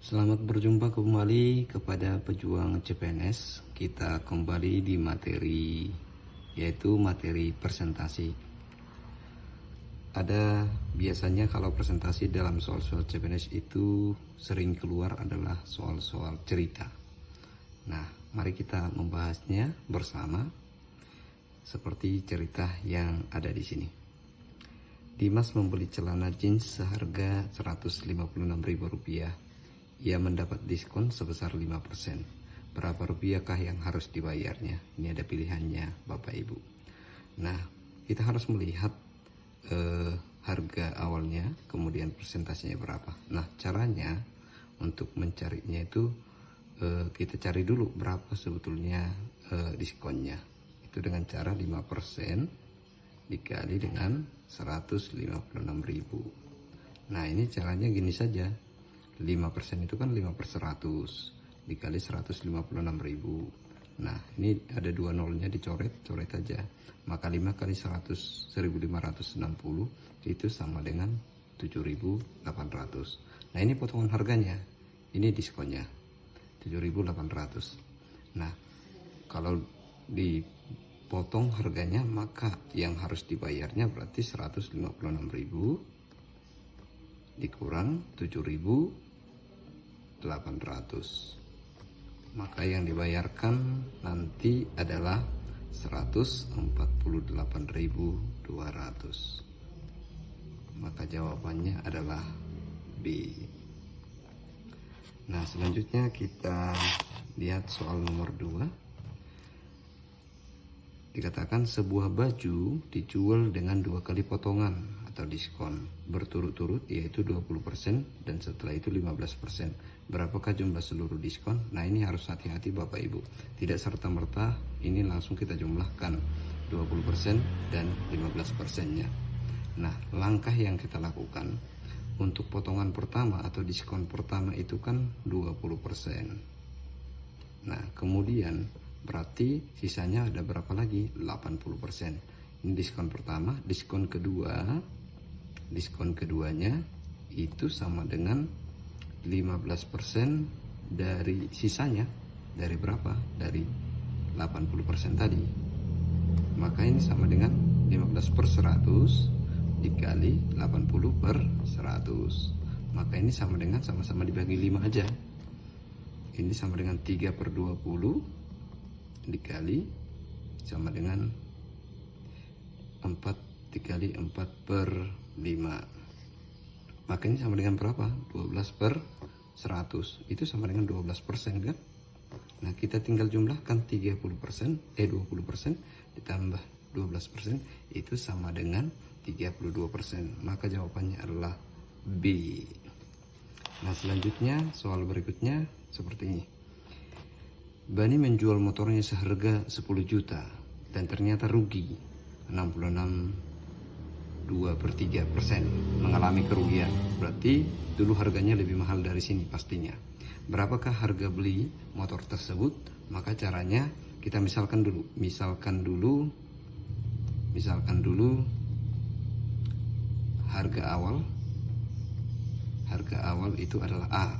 Selamat berjumpa kembali kepada pejuang CPNS. Kita kembali di materi, yaitu materi presentasi. Ada biasanya kalau presentasi dalam soal-soal CPNS itu sering keluar adalah soal-soal cerita. Nah, mari kita membahasnya bersama seperti cerita yang ada di sini. Dimas membeli celana jeans seharga Rp156.000. Ia mendapat diskon sebesar 5%. Berapa rupiahkah yang harus dibayarnya? Ini ada pilihannya Bapak Ibu. Nah, kita harus melihat harga awalnya, kemudian presentasinya berapa. Nah, caranya untuk mencarinya itu kita cari dulu berapa sebetulnya diskonnya. Itu dengan cara 5% dikali dengan 156.000. Nah, ini caranya gini saja. 5% itu kan 5/100 dikali 156.000. Nah, ini ada dua nolnya dicoret, coret aja. Maka 5 kali 100, 1560 itu sama dengan 7.800. Nah, ini potongan harganya. Ini diskonnya 7.800. Nah, kalau dipotong harganya, maka yang harus dibayarnya berarti 156.000 dikurang 7.800. Maka yang dibayarkan nanti adalah 148.200. Maka jawabannya adalah B. Nah, selanjutnya kita lihat soal nomor 2. Dikatakan sebuah baju dijual dengan 2 kali potongan atau diskon berturut-turut, yaitu 20% dan setelah itu 15%. Berapakah jumlah seluruh diskon? Nah, ini harus hati-hati Bapak Ibu. Tidak serta-merta ini langsung kita jumlahkan 20% dan 15%-nya. Nah, langkah yang kita lakukan untuk potongan pertama atau diskon pertama itu kan 20%. Nah, kemudian berarti sisanya ada berapa lagi? 80%. Ini diskon pertama. Diskon keduanya itu sama dengan 15% dari sisanya. Dari berapa? Dari 80% tadi. Maka ini sama dengan 15/100 dikali 80/100. Maka ini sama dengan sama-sama dibagi 5 aja. Ini sama dengan 3/20 dikali sama dengan 4 dikali 4/5. Maka ini sama dengan berapa? 12/100. Itu sama dengan 12% kan? Nah, kita tinggal jumlahkan 20% ditambah 12% itu sama dengan 32%. Maka jawabannya adalah B. Nah, selanjutnya soal berikutnya seperti ini. Bani menjual motornya seharga 10 juta dan ternyata rugi 2/3%, mengalami kerugian. Berarti dulu harganya lebih mahal dari sini pastinya. Berapakah harga beli motor tersebut? Maka caranya kita misalkan dulu harga awal itu adalah A.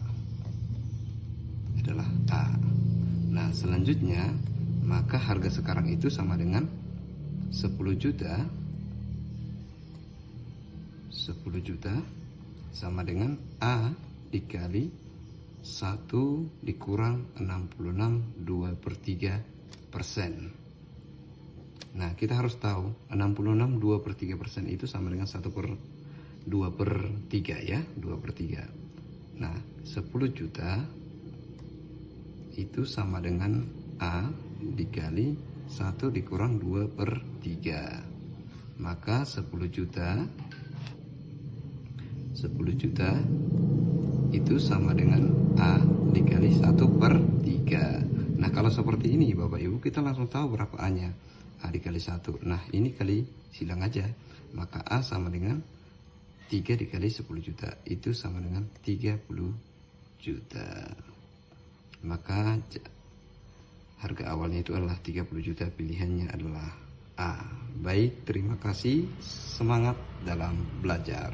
Nah, selanjutnya maka harga sekarang itu sama dengan 10 juta sama dengan A dikali 1 dikurang 66 2/3%. Nah, kita harus tahu 66 2/3% itu sama dengan 2/3 ya, 2/3. Nah, 10 juta itu sama dengan A dikali 1 dikurang 2/3. Maka 10 juta itu sama dengan A dikali 1/3. Nah, kalau seperti ini Bapak Ibu, kita langsung tahu berapa A-nya. A dikali 1. Nah, ini kali silang aja. Maka A sama dengan 3 dikali 10 juta. Itu sama dengan 30 juta. Maka harga awalnya itu adalah 30 juta. Pilihannya adalah A. Baik, terima kasih. Semangat dalam belajar.